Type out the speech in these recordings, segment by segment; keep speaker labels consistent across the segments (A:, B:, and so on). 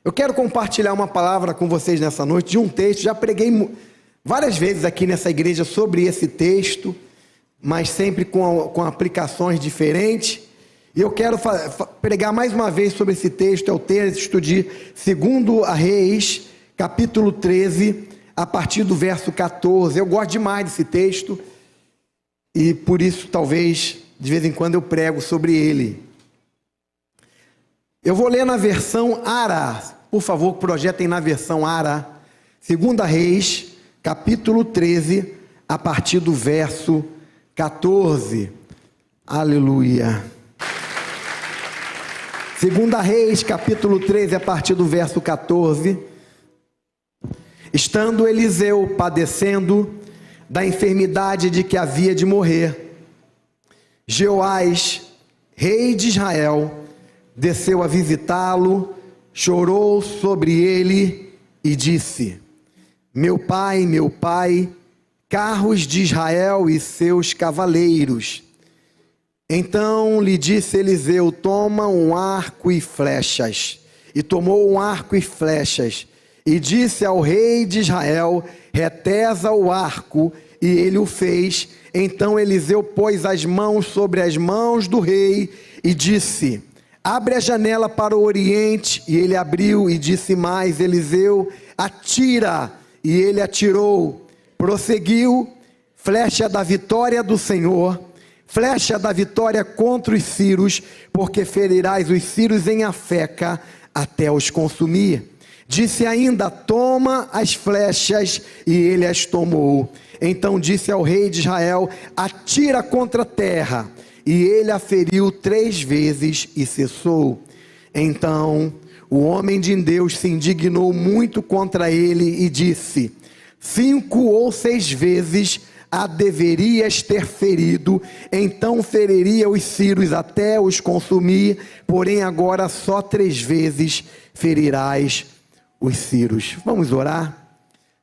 A: Eu quero compartilhar uma palavra com vocês nessa noite de um texto. Já preguei várias vezes aqui nessa igreja sobre esse texto, mas sempre com aplicações diferentes. E eu quero pregar mais uma vez sobre esse texto. É o texto de 2 Reis, capítulo 13, a partir do verso 14. Eu gosto demais desse texto e por isso talvez de vez em quando eu prego sobre ele. Eu vou ler na versão ARA, por favor, projetem na versão ARA, 2 Reis, capítulo 13, a partir do verso 14. Aleluia. 2 Reis, capítulo 13, a partir do verso 14. Estando Eliseu padecendo da enfermidade de que havia de morrer, Jeoás, rei de Israel, desceu a visitá-lo, chorou sobre ele e disse: meu pai, carros de Israel e seus cavaleiros. Então lhe disse Eliseu: toma um arco e flechas. E tomou um arco e flechas, e disse ao rei de Israel: retesa o arco, e ele o fez. Então Eliseu pôs as mãos sobre as mãos do rei e disse: abre a janela para o oriente. E ele abriu e disse mais: Eliseu, atira. E ele atirou. Prosseguiu: flecha da vitória do Senhor, flecha da vitória contra os sírios, porque ferirás os sírios em Afeca até os consumir. Disse ainda: toma as flechas, e ele as tomou. Então disse ao rei de Israel: atira contra a terra. E ele a feriu 3 vezes e cessou. Então o homem de Deus se indignou muito contra ele e disse: 5 ou 6 vezes a deverias ter ferido, então feriria os sírios até os consumir, porém agora só 3 vezes ferirás os sírios. Vamos orar?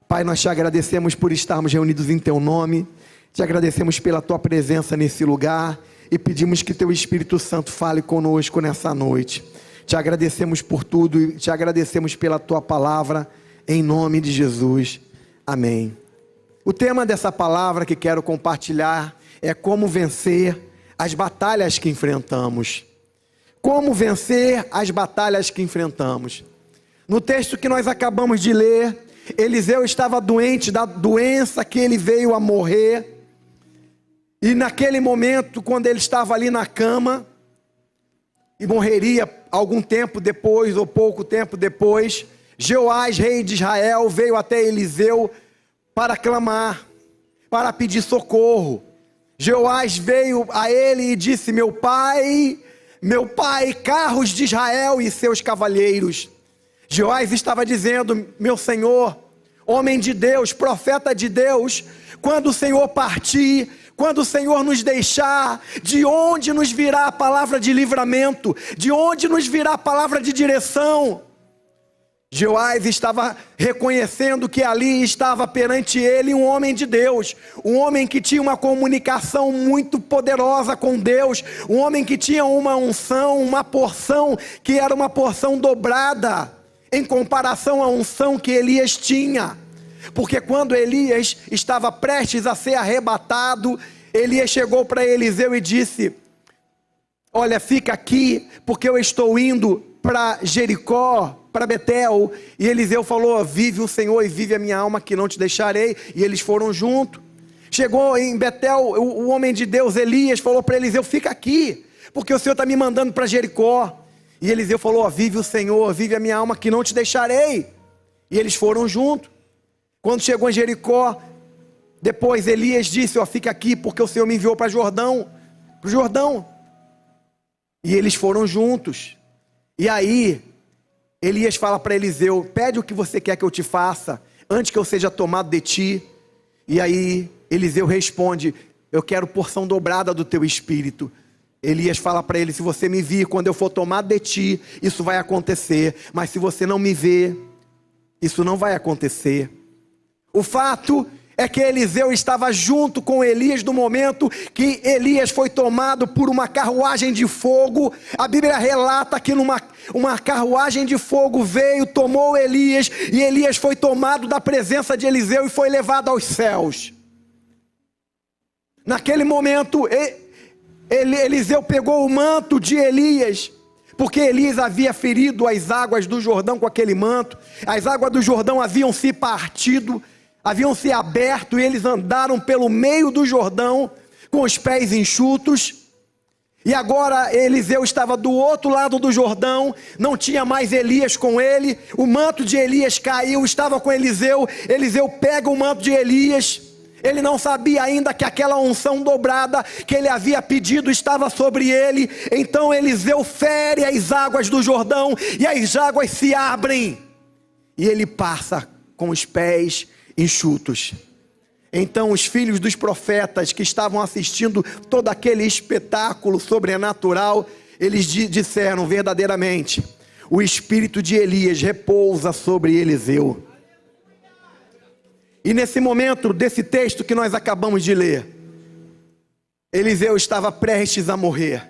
A: Pai, nós te agradecemos por estarmos reunidos em teu nome, te agradecemos pela tua presença nesse lugar e pedimos que teu Espírito Santo fale conosco nessa noite. Te agradecemos por tudo e te agradecemos pela tua palavra, em nome de Jesus, amém. O tema dessa palavra que quero compartilhar é como vencer as batalhas que enfrentamos. Como vencer as batalhas que enfrentamos. No texto que nós acabamos de ler, Eliseu estava doente da doença que ele veio a morrer. E naquele momento, quando ele estava ali na cama, e morreria algum tempo depois, ou pouco tempo depois, Jeoás, rei de Israel, veio até Eliseu para clamar, para pedir socorro. Jeoás veio a ele e disse: meu pai, carros de Israel e seus cavaleiros. Jeoás estava dizendo: meu senhor, homem de Deus, profeta de Deus, quando o Senhor partir, quando o Senhor nos deixar, de onde nos virá a palavra de livramento? De onde nos virá a palavra de direção? Jeoás estava reconhecendo que ali estava perante ele um homem de Deus, um homem que tinha uma comunicação muito poderosa com Deus, um homem que tinha uma unção, uma porção que era uma porção dobrada em comparação à unção que Elias tinha. Porque quando Elias estava prestes a ser arrebatado, Elias chegou para Eliseu e disse: olha, fica aqui, porque eu estou indo para Jericó, para Betel. E Eliseu falou: vive o Senhor e vive a minha alma, que não te deixarei. E eles foram juntos. Chegou em Betel, o homem de Deus, Elias, falou para Eliseu: fica aqui, porque o Senhor está me mandando para Jericó. E Eliseu falou: vive o Senhor, vive a minha alma, que não te deixarei. E eles foram juntos. Quando chegou em Jericó, depois Elias disse: fica aqui, porque o Senhor me enviou para o Jordão. E eles foram juntos. E aí Elias fala para Eliseu: pede o que você quer que eu te faça, antes que eu seja tomado de ti. E aí Eliseu responde: eu quero porção dobrada do teu espírito. Elias fala para ele: se você me vir, quando eu for tomado de ti, isso vai acontecer. Mas se você não me ver, isso não vai acontecer. O fato é que Eliseu estava junto com Elias no momento que Elias foi tomado por uma carruagem de fogo. A Bíblia relata que uma carruagem de fogo veio, tomou Elias, e Elias foi tomado da presença de Eliseu e foi levado aos céus. Naquele momento, Eliseu pegou o manto de Elias, porque Elias havia ferido as águas do Jordão com aquele manto. As águas do Jordão haviam se partido, haviam se aberto, e eles andaram pelo meio do Jordão com os pés enxutos. E agora Eliseu estava do outro lado do Jordão, não tinha mais Elias com ele, o manto de Elias caiu, estava com Eliseu. Eliseu pega o manto de Elias, ele não sabia ainda que aquela unção dobrada que ele havia pedido estava sobre ele. Então Eliseu fere as águas do Jordão, e as águas se abrem, e ele passa com os pés enxutos. Então os filhos dos profetas que estavam assistindo todo aquele espetáculo sobrenatural, eles disseram: verdadeiramente, o espírito de Elias repousa sobre Eliseu. E nesse momento desse texto que nós acabamos de ler, Eliseu estava prestes a morrer.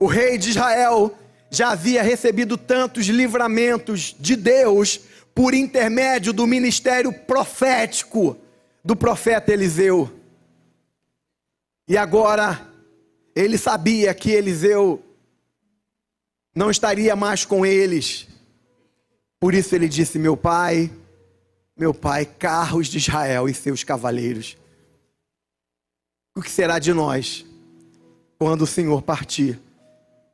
A: O rei de Israel já havia recebido tantos livramentos de Deus por intermédio do ministério profético do profeta Eliseu. E agora ele sabia que Eliseu não estaria mais com eles. Por isso ele disse: meu pai, carros de Israel e seus cavaleiros, o que será de nós quando o Senhor partir?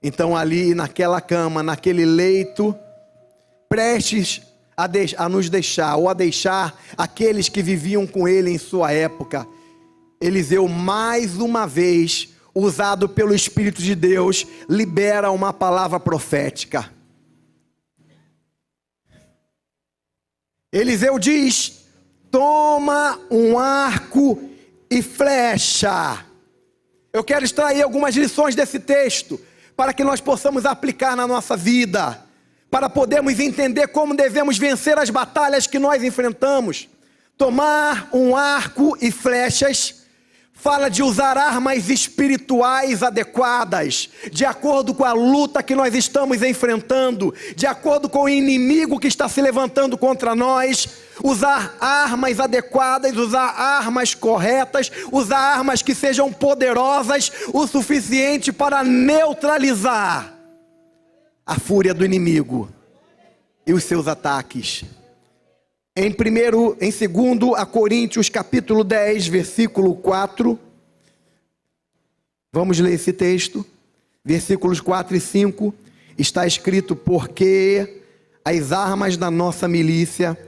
A: Então ali naquela cama, naquele leito, prestes a nos deixar, ou a deixar aqueles que viviam com ele em sua época, Eliseu mais uma vez, usado pelo Espírito de Deus, libera uma palavra profética. Eliseu diz: toma um arco e flecha. Eu quero extrair algumas lições desse texto, para que nós possamos aplicar na nossa vida, para podermos entender como devemos vencer as batalhas que nós enfrentamos. Tomar um arco e flechas fala de usar armas espirituais adequadas, de acordo com a luta que nós estamos enfrentando, de acordo com o inimigo que está se levantando contra nós. Usar armas adequadas, usar armas corretas, usar armas que sejam poderosas o suficiente para neutralizar a fúria do inimigo e os seus ataques. Em 2 Coríntios capítulo 10, versículo 4, vamos ler esse texto, versículos 4 e 5, está escrito: porque as armas da nossa milícia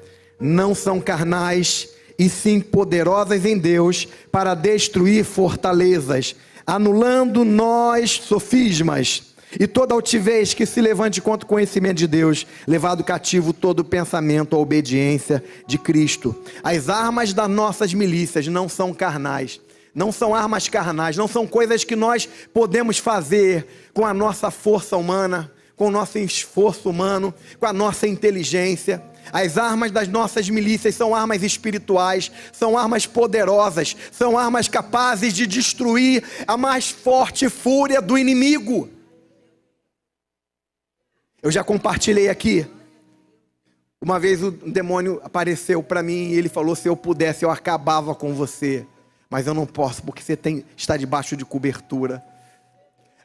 A: não são carnais, e sim poderosas em Deus para destruir fortalezas, anulando nós sofismas e toda altivez que se levante contra o conhecimento de Deus, levado cativo todo pensamento à obediência de Cristo. As armas das nossas milícias não são carnais, não são armas carnais, não são coisas que nós podemos fazer com a nossa força humana, com o nosso esforço humano, com a nossa inteligência. As armas das nossas milícias são armas espirituais, são armas poderosas, são armas capazes de destruir a mais forte fúria do inimigo. Eu já compartilhei aqui, uma vez o demônio apareceu para mim e ele falou: se eu pudesse eu acabava com você, mas eu não posso, porque você está debaixo de cobertura.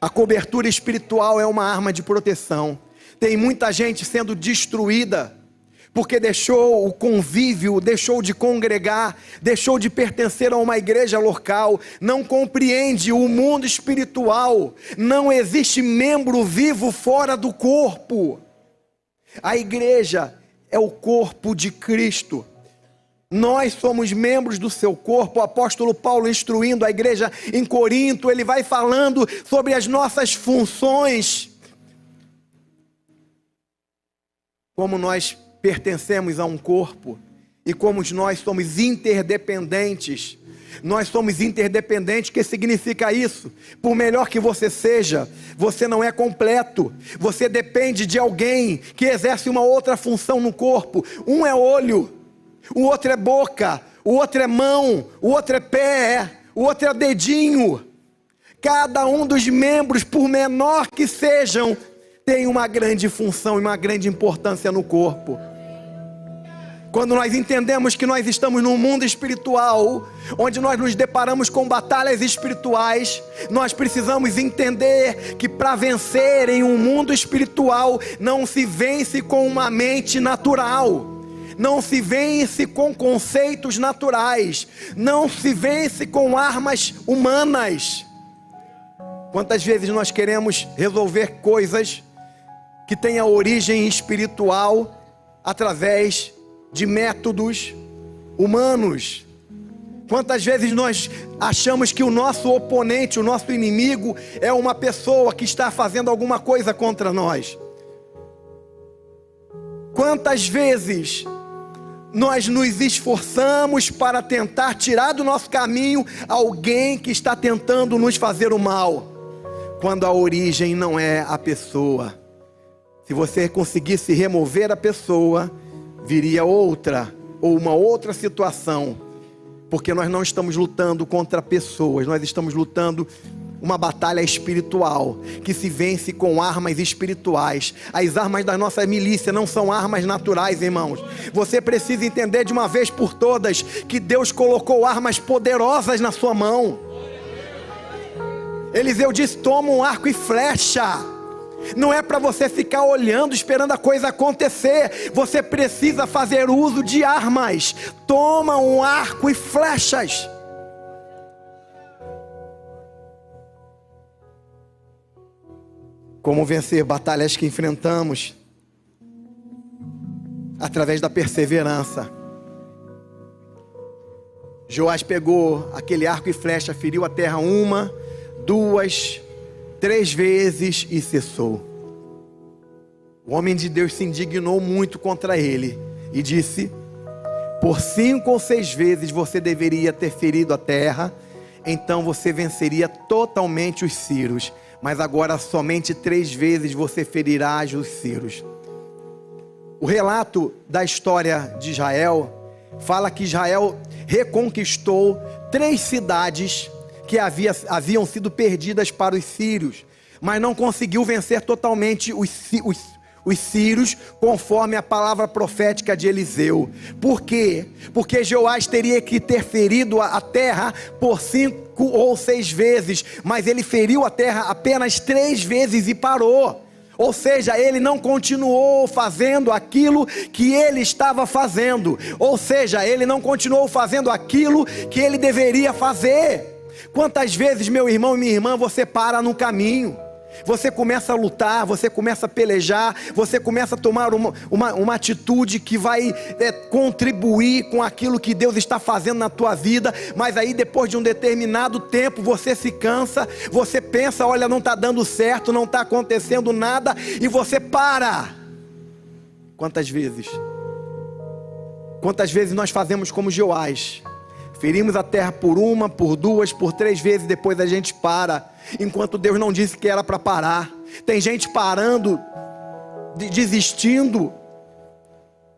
A: A cobertura espiritual é uma arma de proteção. Tem muita gente sendo destruída porque deixou o convívio, deixou de congregar, deixou de pertencer a uma igreja local, não compreende o mundo espiritual. Não existe membro vivo fora do corpo. A igreja é o corpo de Cristo. Nós somos membros do seu corpo. O apóstolo Paulo, instruindo a igreja em Corinto, ele vai falando sobre as nossas funções. Como nós pertencemos a um corpo e como nós somos interdependentes. Nós somos interdependentes. O que significa isso? Por melhor que você seja, você não é completo. Você depende de alguém que exerce uma outra função no corpo. Um é olho, o outro é boca, o outro é mão, o outro é pé, o outro é dedinho. Cada um dos membros, por menor que sejam, tem uma grande função e uma grande importância no corpo. Quando nós entendemos que nós estamos num mundo espiritual, onde nós nos deparamos com batalhas espirituais, nós precisamos entender que para vencer em um mundo espiritual, não se vence com uma mente natural, não se vence com conceitos naturais, não se vence com armas humanas. Quantas vezes nós queremos resolver coisas que têm a origem espiritual através de métodos humanos? Quantas vezes nós achamos que o nosso oponente, o nosso inimigo, é uma pessoa que está fazendo alguma coisa contra nós? Quantas vezes nós nos esforçamos para tentar tirar do nosso caminho alguém que está tentando nos fazer o mal, quando a origem não é a pessoa? Se você conseguisse remover a pessoa, viria outra, ou uma outra situação, porque nós não estamos lutando contra pessoas, nós estamos lutando uma batalha espiritual, que se vence com armas espirituais. As armas da nossa milícia não são armas naturais, irmãos. Você precisa entender de uma vez por todas, que Deus colocou armas poderosas na sua mão. Eliseu disse: toma um arco e flecha. Não é para você ficar olhando, esperando a coisa acontecer. Você precisa fazer uso de armas. Toma um arco e flechas. Como vencer batalhas que enfrentamos? Através da perseverança. Joás pegou aquele arco e flecha, feriu a terra 1, 2, 3 vezes e cessou. O homem de Deus se indignou muito contra ele e disse: por 5 ou 6 vezes você deveria ter ferido a terra, então você venceria totalmente os sírios. Mas agora somente 3 vezes você ferirá os sírios. O relato da história de Israel fala que Israel reconquistou 3 cidades que haviam sido perdidas para os sírios, mas não conseguiu vencer totalmente os sírios, conforme a palavra profética de Eliseu. Por quê? Porque Joás teria que ter ferido a terra por 5 ou 6 vezes, mas ele feriu a terra apenas 3 vezes e parou. Ou seja, ele não continuou fazendo aquilo que ele estava fazendo. Ou seja, ele não continuou fazendo aquilo que ele deveria fazer. Quantas vezes, meu irmão e minha irmã, você para no caminho? Você começa a lutar, você começa a pelejar, você começa a tomar uma atitude que vai contribuir com aquilo que Deus está fazendo na tua vida, mas aí depois de um determinado tempo você se cansa, você pensa: olha, não está dando certo, não está acontecendo nada, e você para. Quantas vezes nós fazemos como Joás? Ferimos a terra por 1, por 2, por 3 vezes, depois a gente para, enquanto Deus não disse que era para parar. Tem gente parando, desistindo,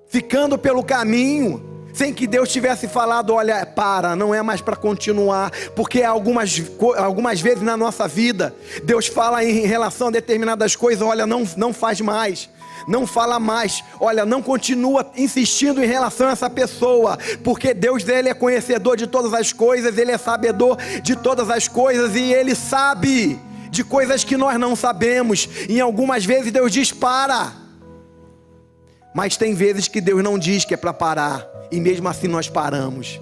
A: ficando pelo caminho, sem que Deus tivesse falado: olha, para, não é mais para continuar. Porque algumas vezes na nossa vida, Deus fala em relação a determinadas coisas: olha, não faz mais, não fala mais, olha, não continua insistindo em relação a essa pessoa, porque Deus, ele é conhecedor de todas as coisas, ele é sabedor de todas as coisas, e ele sabe de coisas que nós não sabemos. Em algumas vezes Deus diz: para, mas tem vezes que Deus não diz que é para parar, e mesmo assim nós paramos.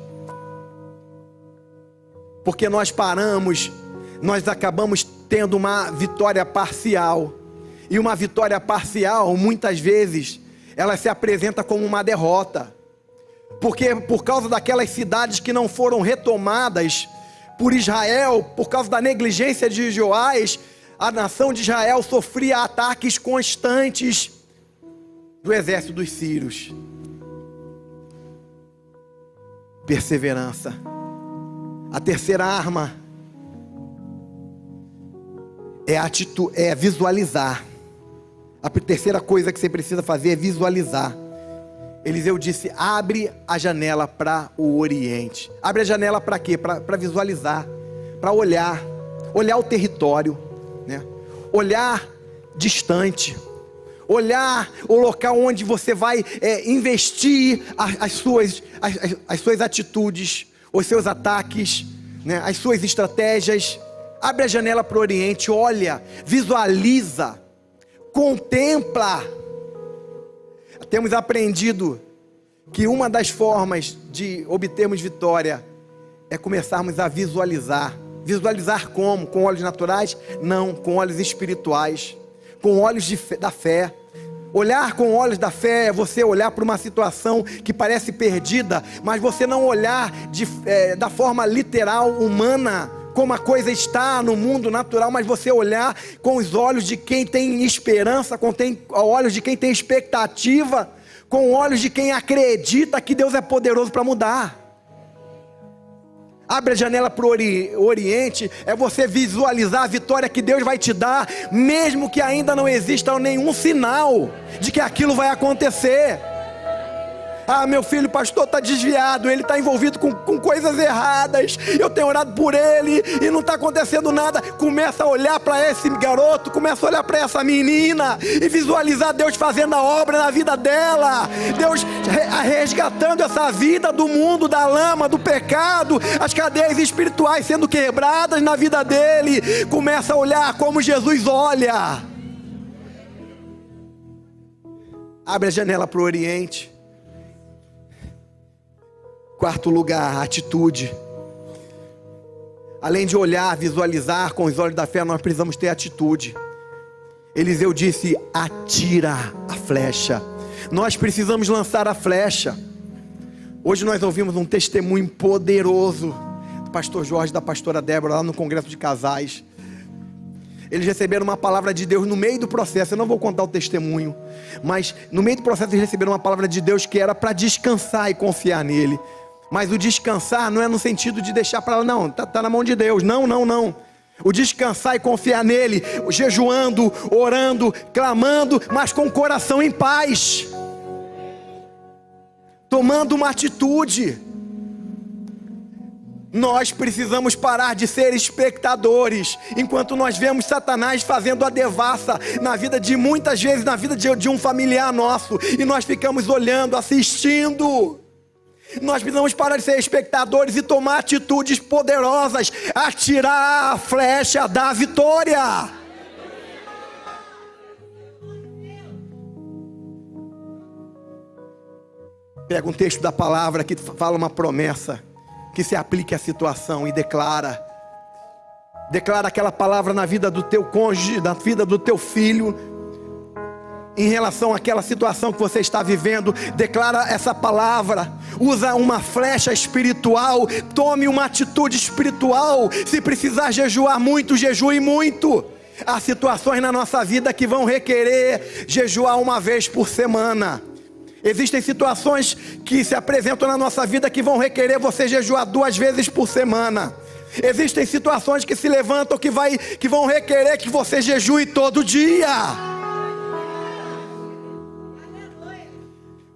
A: Porque nós paramos, nós acabamos tendo uma vitória parcial. E uma vitória parcial, muitas vezes, ela se apresenta como uma derrota. Porque por causa daquelas cidades que não foram retomadas por Israel, por causa da negligência de Joás, a nação de Israel sofria ataques constantes do exército dos sírios. Perseverança. A terceira arma é visualizar. A terceira coisa que você precisa fazer é visualizar. Eliseu disse: abre a janela para o Oriente. Abre a janela para quê? Para visualizar, para olhar o território, né? Olhar distante, olhar o local onde você vai investir as suas atitudes, os seus ataques, né? As suas estratégias. Abre a janela para o Oriente, olha, visualiza, contempla. Temos aprendido que uma das formas de obtermos vitória é começarmos a visualizar. Visualizar como? Com olhos naturais? Não, com olhos espirituais, com olhos da fé. Olhar com olhos da fé é você olhar para uma situação que parece perdida, mas você não olhar da forma literal, humana, como a coisa está no mundo natural, mas você olhar com os olhos de quem tem esperança, com olhos de quem tem expectativa, com olhos de quem acredita que Deus é poderoso para mudar. Abre a janela para o Oriente, é você visualizar a vitória que Deus vai te dar, mesmo que ainda não exista nenhum sinal de que aquilo vai acontecer. Ah, meu filho, pastor, está desviado, ele está envolvido com coisas erradas, eu tenho orado por ele e não está acontecendo nada. Começa a olhar para esse garoto, começa a olhar para essa menina e visualizar Deus fazendo a obra na vida dela, Deus resgatando essa vida do mundo, da lama, do pecado, as cadeias espirituais sendo quebradas na vida dele. Começa a olhar como Jesus olha. Abre a janela para o Oriente. Quarto lugar, atitude. Além de olhar, visualizar com os olhos da fé, nós precisamos ter atitude. Eliseu disse: atira a flecha. Nós precisamos lançar a flecha. Hoje nós ouvimos um testemunho poderoso do pastor Jorge e da pastora Débora lá no congresso de casais. Eles receberam uma palavra de Deus no meio do processo. Eu não vou contar o testemunho, mas no meio do processo eles receberam uma palavra de Deus que era para descansar e confiar nele. Mas o descansar não é no sentido de deixar para lá, não, está na mão de Deus, não. O descansar e confiar nele, jejuando, orando, clamando, mas com o coração em paz, tomando uma atitude. Nós precisamos parar de ser espectadores, enquanto nós vemos Satanás fazendo a devassa na vida de muitas vezes, na vida de um familiar nosso, e nós ficamos olhando, assistindo. Nós precisamos parar de ser espectadores e tomar atitudes poderosas, atirar a flecha da vitória. Pega um texto da palavra que fala uma promessa que se aplique à situação e declara aquela palavra na vida do teu cônjuge, na vida do teu filho, em relação àquela situação que você está vivendo. Declara essa palavra, usa uma flecha espiritual, tome uma atitude espiritual. Se precisar jejuar muito, jejue muito. Há situações na nossa vida que vão requerer jejuar uma vez por semana. Existem situações que se apresentam na nossa vida que vão requerer você jejuar 2 vezes por semana. Existem situações que se levantam que vão requerer que você jejue todo dia.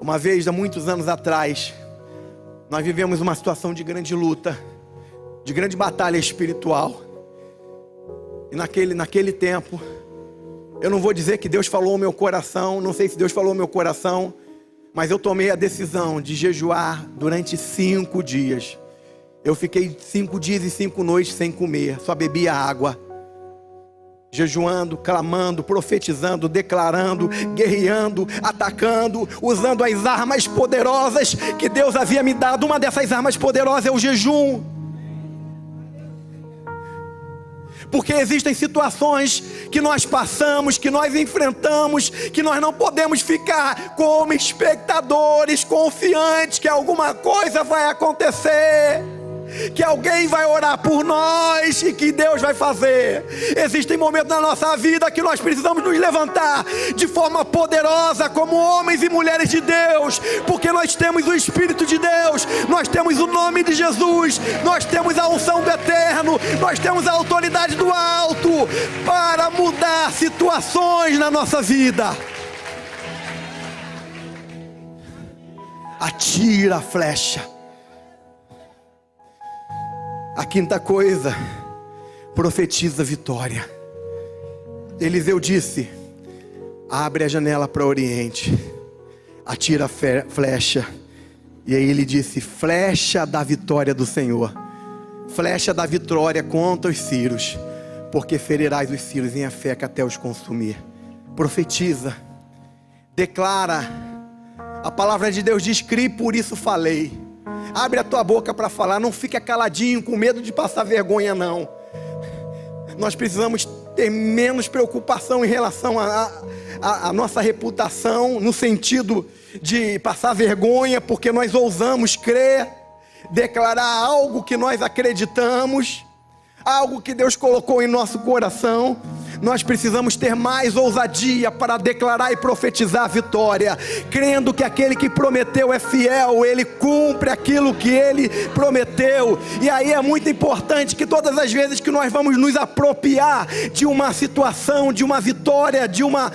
A: Uma vez, há muitos anos atrás, nós vivemos uma situação de grande luta, de grande batalha espiritual. E naquele tempo, eu não vou dizer que Deus falou ao meu coração, não sei se Deus falou ao meu coração, mas eu tomei a decisão de jejuar durante 5 dias. Eu fiquei 5 dias e 5 noites sem comer, só bebia água. Jejuando, clamando, profetizando, declarando, guerreando, atacando, usando as armas poderosas que Deus havia me dado. Uma dessas armas poderosas é o jejum. Porque existem situações que nós passamos, que nós enfrentamos, que nós não podemos ficar como espectadores confiantes que alguma coisa vai acontecer, que alguém vai orar por nós e que Deus vai fazer. Existem momentos na nossa vida que nós precisamos nos levantar de forma poderosa como homens e mulheres de Deus, porque nós temos o Espírito de Deus, nós temos o nome de Jesus, nós temos a unção do Eterno, nós temos a autoridade do alto para mudar situações na nossa vida. atira a flecha. A quinta coisa, profetiza vitória. Eliseu disse: abre a janela para o oriente, atira a flecha. E aí ele disse: flecha da vitória do Senhor, flecha da vitória contra os sírios, porque ferirás os sírios em Afeca até os consumir. Profetiza, declara. A palavra de Deus diz: criei, por isso falei. Abre a tua boca para falar, não fica caladinho com medo de passar vergonha não. Nós precisamos ter menos preocupação em relação à nossa reputação, no sentido de passar vergonha, porque nós ousamos crer, declarar algo que nós acreditamos, algo que Deus colocou em nosso coração. Nós precisamos ter mais ousadia para declarar e profetizar a vitória, crendo que aquele que prometeu é fiel, ele cumpre aquilo que ele prometeu. E aí é muito importante que todas as vezes que nós vamos nos apropriar de uma situação, de uma vitória, de uma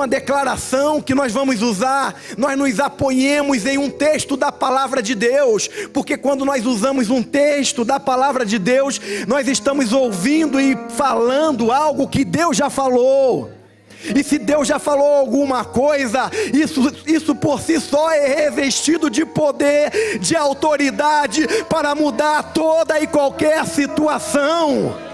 A: declaração que nós vamos usar, nós nos apoiemos em um texto da palavra de Deus, porque quando nós usamos um texto da palavra de Deus, nós estamos ouvindo e falando algo que Deus já falou. E se Deus já falou alguma coisa, isso por si só é revestido de poder, de autoridade para mudar toda e qualquer situação.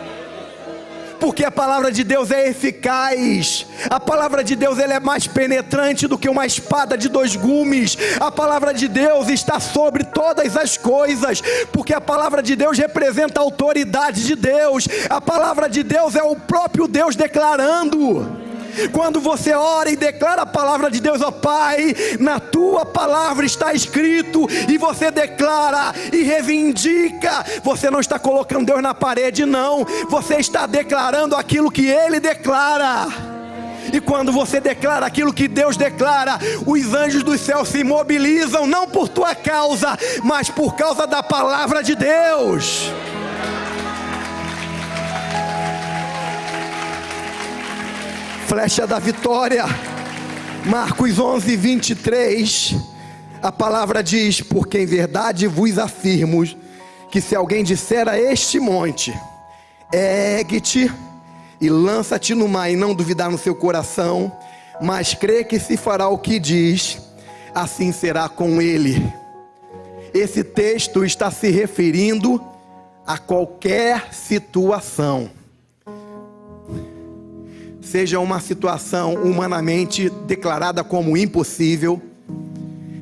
A: Porque a palavra de Deus é eficaz. A palavra de Deus, ela é mais penetrante do que uma espada de 2 gumes. A palavra de Deus está sobre todas as coisas, porque a palavra de Deus representa a autoridade de Deus. A palavra de Deus é o próprio Deus declarando. Quando você ora e declara a palavra de Deus: ó Pai, na tua palavra está escrito, e você declara e reivindica, você não está colocando Deus na parede não, você está declarando aquilo que Ele declara. E quando você declara aquilo que Deus declara, os anjos dos céus se mobilizam, não por tua causa, mas por causa da palavra de Deus. Flecha da vitória. Marcos 11, 23. A palavra diz: porque em verdade vos afirmo, que se alguém disser a este monte: ergue-te e lança-te no mar, e não duvidar no seu coração, mas crê que se fará o que diz, assim será com ele. Esse texto está se referindo a qualquer situação. Seja uma situação humanamente declarada como impossível,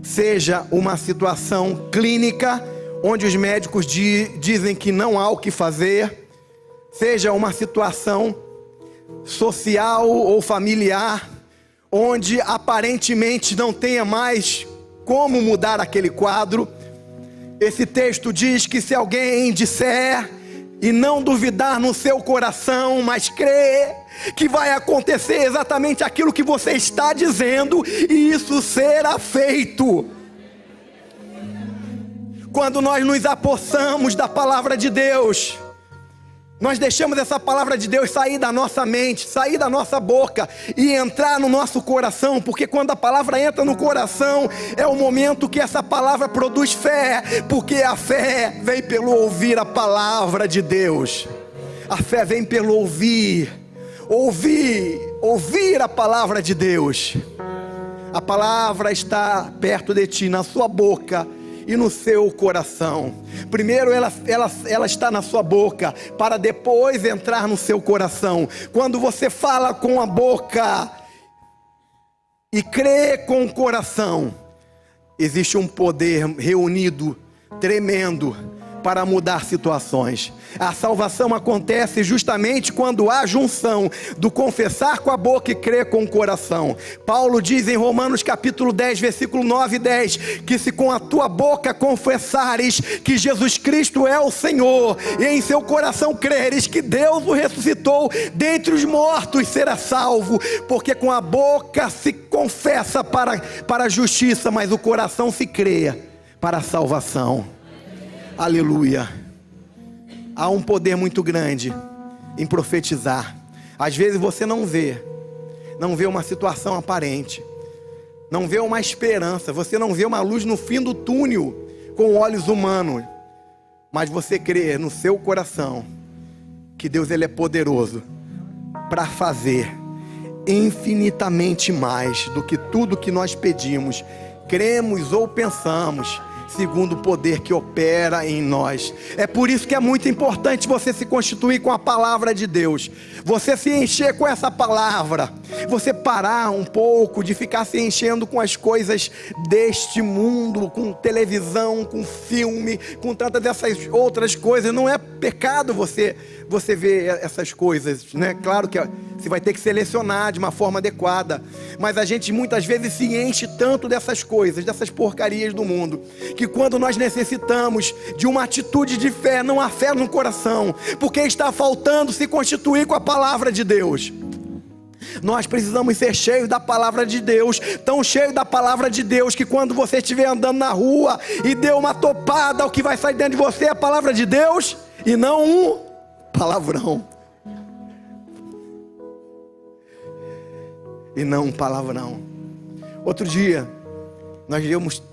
A: seja uma situação clínica, onde os médicos dizem que não há o que fazer, seja uma situação social ou familiar, onde aparentemente não tenha mais como mudar aquele quadro. Esse texto diz que se alguém disser e não duvidar no seu coração, mas crer que vai acontecer exatamente aquilo que você está dizendo, e isso será feito. Quando nós nos apossamos da palavra de Deus, nós deixamos essa palavra de Deus sair da nossa mente, sair da nossa boca e entrar no nosso coração, porque quando a palavra entra no coração, é o momento que essa palavra produz fé, porque a fé vem pelo ouvir a palavra de Deus. A fé vem pelo ouvir a palavra de Deus. A palavra está perto de ti, na sua boca e no seu coração. Primeiro ela está na sua boca, para depois entrar no seu coração. Quando você fala com a boca e crê com o coração, existe um poder reunido, tremendo, para mudar situações. A salvação acontece justamente quando há junção do confessar com a boca e crer com o coração. Paulo diz em Romanos capítulo 10, versículo 9 e 10, que se com a tua boca confessares que Jesus Cristo é o Senhor, e em seu coração creres que Deus o ressuscitou dentre os mortos, será salvo. Porque com a boca se confessa para a justiça, mas o coração se crê para a salvação. Aleluia. Há um poder muito grande em profetizar. Às vezes você não vê uma situação aparente, não vê uma esperança, você não vê uma luz no fim do túnel com olhos humanos, mas você crê no seu coração que Deus ele é poderoso para fazer infinitamente mais do que tudo que nós pedimos, cremos ou pensamos, segundo o poder que opera em nós. É por isso que é muito importante você se constituir com a palavra de Deus, você se encher com essa palavra, você parar um pouco de ficar se enchendo com as coisas deste mundo, com televisão, com filme, com tantas dessas outras coisas. Não é pecado você ver essas coisas, né? Claro que você vai ter que selecionar de uma forma adequada, mas a gente muitas vezes se enche tanto dessas coisas, dessas porcarias do mundo, que quando nós necessitamos de uma atitude de fé, não há fé no coração, porque está faltando se constituir com a palavra de Deus. Nós precisamos ser cheios da palavra de Deus, tão cheios da palavra de Deus, que quando você estiver andando na rua e deu uma topada, o que vai sair dentro de você é a palavra de Deus, e não um palavrão. E não um palavrão. Outro dia, nós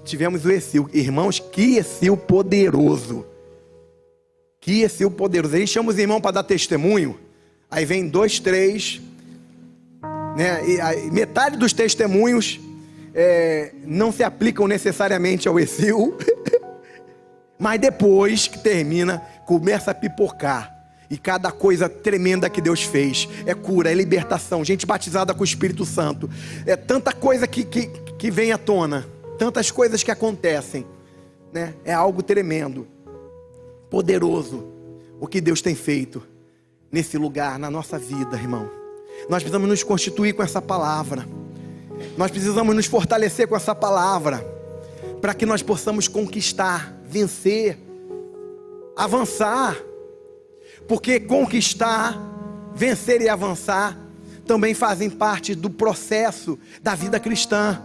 A: tivemos o Exil. Irmãos, que Exil poderoso. Que Exil poderoso. Aí chama os irmãos para dar testemunho. Aí vem 2, 3, né? E aí, metade dos testemunhos não se aplicam necessariamente ao Exil. Mas depois que termina, começa a pipocar. E cada coisa tremenda que Deus fez. É cura, é libertação, gente batizada com o Espírito Santo. É tanta coisa que vem à tona. Tantas coisas que acontecem, né? É algo tremendo, poderoso, o que Deus tem feito nesse lugar, na nossa vida, irmão. Nós precisamos nos constituir com essa palavra. Nós precisamos nos fortalecer com essa palavra, para que nós possamos conquistar, vencer, avançar. Porque conquistar, vencer e avançar também fazem parte do processo da vida cristã.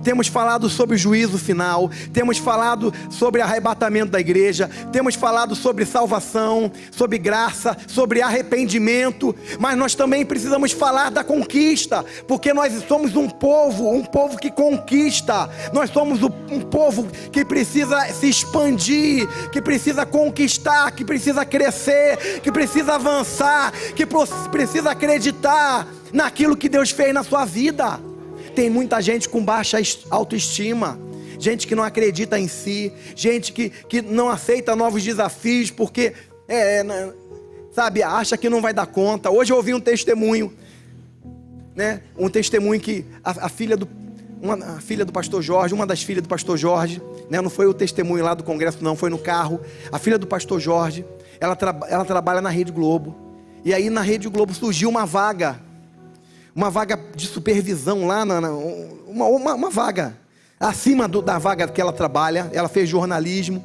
A: Temos falado sobre o juízo final, temos falado sobre arrebatamento da igreja, temos falado sobre salvação, sobre graça, sobre arrependimento, mas nós também precisamos falar da conquista, porque nós somos um povo que conquista. Nós somos um povo que precisa se expandir, que precisa conquistar, que precisa crescer, que precisa avançar, que precisa acreditar naquilo que Deus fez na sua vida. Tem muita gente com baixa autoestima, gente que não acredita em si, gente que não aceita novos desafios, porque sabe, acha que não vai dar conta. Hoje eu ouvi um testemunho, né? Um testemunho que a filha do pastor Jorge, uma das filhas do pastor Jorge, né? Não foi o testemunho lá do congresso não, foi no carro. A filha do pastor Jorge, ela trabalha na Rede Globo, e aí na Rede Globo surgiu uma vaga de supervisão lá, uma vaga acima da vaga que ela trabalha. Ela fez jornalismo,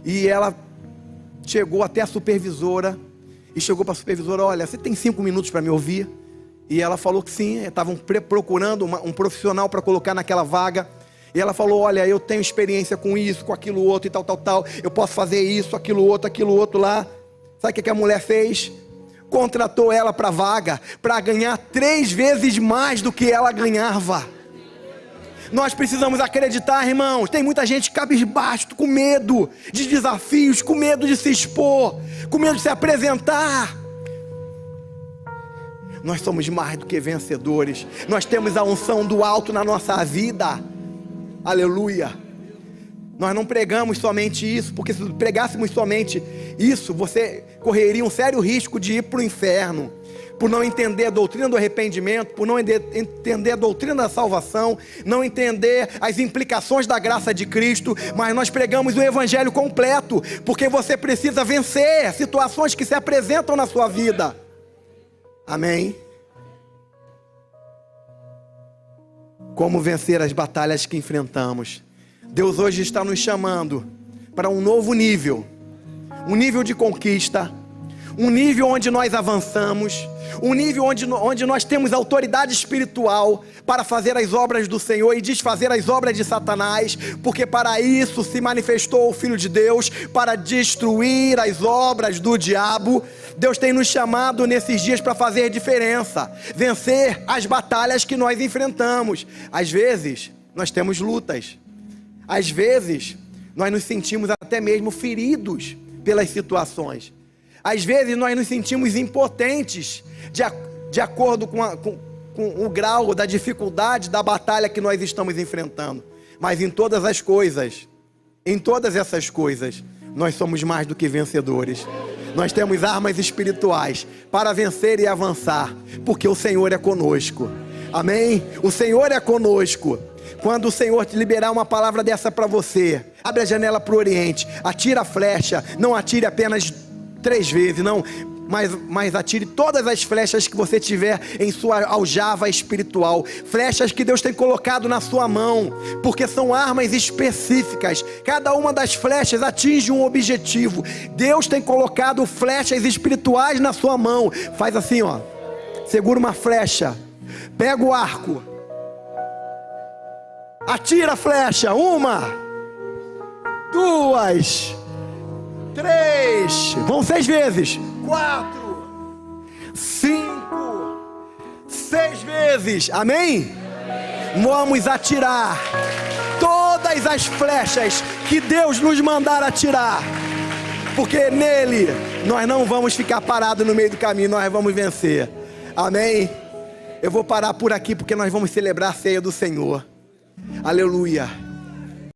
A: e ela chegou até a supervisora, e chegou para a supervisora: olha, você tem 5 minutos para me ouvir? E ela falou que sim, estavam procurando um profissional para colocar naquela vaga. E ela falou: olha, eu tenho experiência com isso, com aquilo outro e tal, eu posso fazer isso, aquilo outro lá. Sabe o que a mulher fez? Contratou ela para a vaga, para ganhar 3 vezes mais do que ela ganhava. Nós precisamos acreditar, irmãos. Tem muita gente cabisbaixo, com medo de desafios, com medo de se expor, com medo de se apresentar. Nós somos mais do que vencedores. Nós temos a unção do alto na nossa vida. Aleluia. Nós não pregamos somente isso, porque se pregássemos somente isso, você correria um sério risco de ir para o inferno, por não entender a doutrina do arrependimento, por não entender a doutrina da salvação, não entender as implicações da graça de Cristo. Mas nós pregamos o evangelho completo, porque você precisa vencer situações que se apresentam na sua vida. Amém? Como vencer as batalhas que enfrentamos? Deus hoje está nos chamando para um novo nível, um nível de conquista, um nível onde nós avançamos, um nível onde nós temos autoridade espiritual para fazer as obras do Senhor e desfazer as obras de Satanás, porque para isso se manifestou o Filho de Deus, para destruir as obras do diabo. Deus tem nos chamado nesses dias para fazer diferença, vencer as batalhas que nós enfrentamos. Às vezes nós temos lutas. Às vezes, nós nos sentimos até mesmo feridos pelas situações. Às vezes, nós nos sentimos impotentes de acordo com o grau da dificuldade da batalha que nós estamos enfrentando. Mas em todas essas coisas, nós somos mais do que vencedores. Nós temos armas espirituais para vencer e avançar, porque o Senhor é conosco. Amém? O Senhor é conosco. Quando o Senhor te liberar uma palavra dessa para você, abre a janela para o Oriente, atira a flecha, não atire apenas 3 vezes, não, mas atire todas as flechas que você tiver em sua aljava espiritual, flechas que Deus tem colocado na sua mão, porque são armas específicas, cada uma das flechas atinge um objetivo. Deus tem colocado flechas espirituais na sua mão. Faz assim, ó, segura uma flecha, pega o arco, atira a flecha, 1, 2, 3, vão 6 vezes, 4, 5, 6 vezes, amém? Vamos atirar todas as flechas que Deus nos mandar atirar, porque nele nós não vamos ficar parados no meio do caminho, nós vamos vencer, amém? Eu vou parar por aqui porque nós vamos celebrar a ceia do Senhor, aleluia.